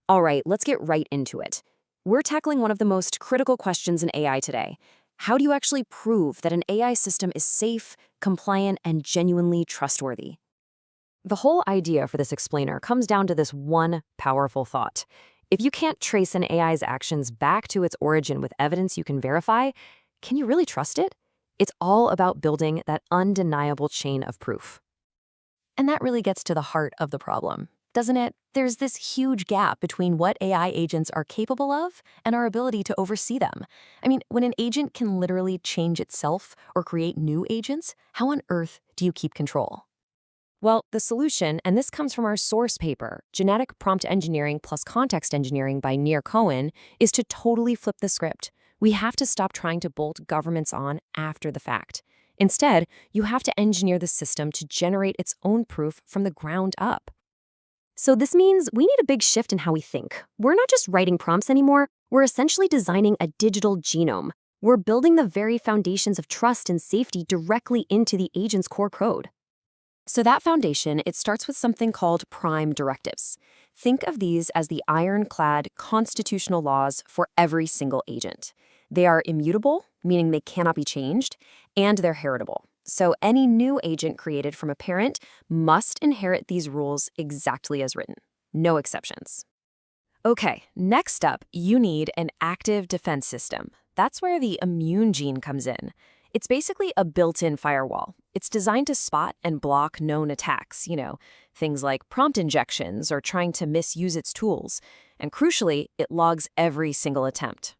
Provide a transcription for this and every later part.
All right, let's get right into it. We're tackling one of the most critical questions in AI today. How do you actually prove that an AI system is safe, compliant, and genuinely trustworthy? The whole idea for this explainer comes down to this one powerful thought. If you can't trace an AI's actions back to its origin with evidence you can verify, can you really trust it? It's all about building that undeniable chain of proof. And that really gets to the heart of the problem, doesn't it? There's this huge gap between what AI agents are capable of and our ability to oversee them. I mean, when an agent can literally change itself or create new agents, how on earth do you keep control? Well, the solution, and this comes from our source paper, Genetic Prompt Engineering plus Context Engineering by Nir Cohen, is to totally flip the script. We have to stop trying to bolt governments on after the fact. Instead, you have to engineer the system to generate its own proof from the ground up. So this means we need a big shift in how we think. We're not just writing prompts anymore, we're essentially designing a digital genome. We're building the very foundations of trust and safety directly into the agent's core code. So that foundation, it starts with something called prime directives. Think of these as the ironclad constitutional laws for every single agent. They are immutable, meaning they cannot be changed, and they're heritable. So any new agent created from a parent must inherit these rules exactly as written. No exceptions. Okay, next up, you need an active defense system. That's where the immune gene comes in. It's basically a built-in firewall. It's designed to spot and block known attacks, things like prompt injections or trying to misuse its tools. And crucially, it logs every single attempt.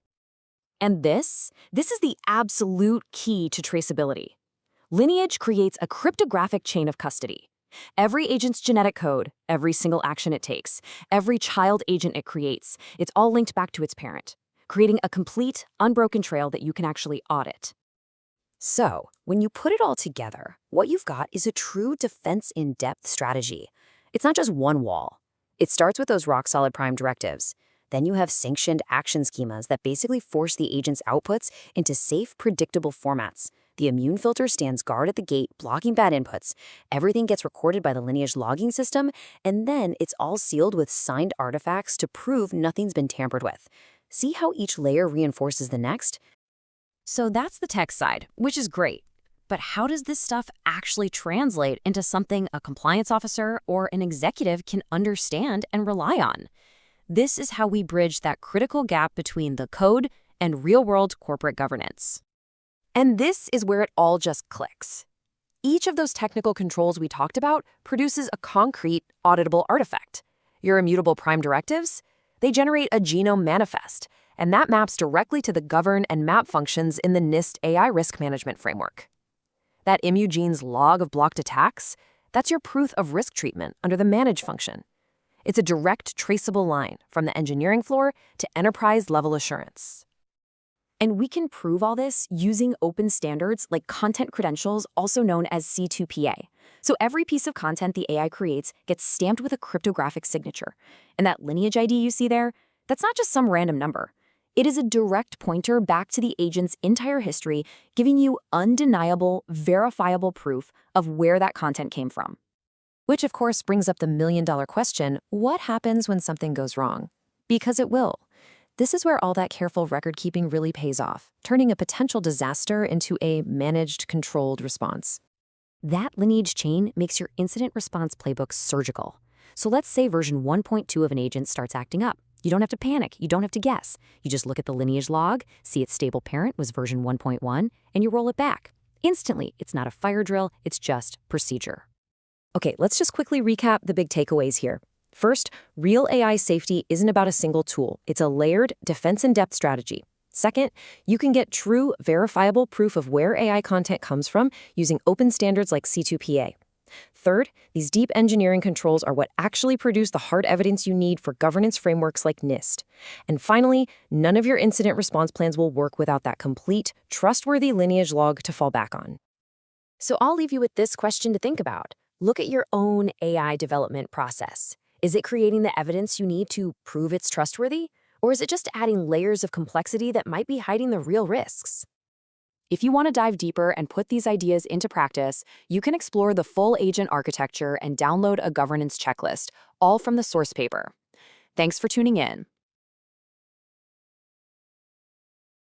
And this is the absolute key to traceability. Lineage creates a cryptographic chain of custody. Every agent's genetic code, every single action it takes, every child agent it creates, it's all linked back to its parent, creating a complete, unbroken trail that you can actually audit. So, when you put it all together, what you've got is a true defense-in-depth strategy. It's not just one wall. It starts with those rock-solid prime directives. Then you have sanctioned action schemas that basically force the agent's outputs into safe, predictable formats. The immune filter stands guard at the gate, blocking bad inputs. Everything gets recorded by the lineage logging system, and then it's all sealed with signed artifacts to prove nothing's been tampered with. See how each layer reinforces the next? So that's the tech side, which is great. But how does this stuff actually translate into something a compliance officer or an executive can understand and rely on? This is how we bridge that critical gap between the code and real-world corporate governance. And this is where it all just clicks. Each of those technical controls we talked about produces a concrete, auditable artifact. Your immutable prime directives? They generate a genome manifest, and that maps directly to the govern and map functions in the NIST AI Risk Management Framework. That immugene's log of blocked attacks? That's your proof of risk treatment under the manage function. It's a direct, traceable line from the engineering floor to enterprise-level assurance. And we can prove all this using open standards like content credentials, also known as C2PA. So every piece of content the AI creates gets stamped with a cryptographic signature. And that lineage ID you see there, that's not just some random number. It is a direct pointer back to the agent's entire history, giving you undeniable, verifiable proof of where that content came from. Which, of course, brings up the million-dollar question, what happens when something goes wrong? Because it will. This is where all that careful record-keeping really pays off, turning a potential disaster into a managed, controlled response. That lineage chain makes your incident response playbook surgical. So let's say version 1.2 of an agent starts acting up. You don't have to panic. You don't have to guess. You just look at the lineage log, see its stable parent was version 1.1, and you roll it back. Instantly, it's not a fire drill, it's just procedure. Okay, let's just quickly recap the big takeaways here. First, real AI safety isn't about a single tool. It's a layered, defense-in-depth strategy. Second, you can get true, verifiable proof of where AI content comes from using open standards like C2PA. Third, these deep engineering controls are what actually produce the hard evidence you need for governance frameworks like NIST. And finally, none of your incident response plans will work without that complete, trustworthy lineage log to fall back on. So I'll leave you with this question to think about. Look at your own AI development process. Is it creating the evidence you need to prove it's trustworthy? Or is it just adding layers of complexity that might be hiding the real risks? If you want to dive deeper and put these ideas into practice, you can explore the full agent architecture and download a governance checklist, all from the source paper. Thanks for tuning in.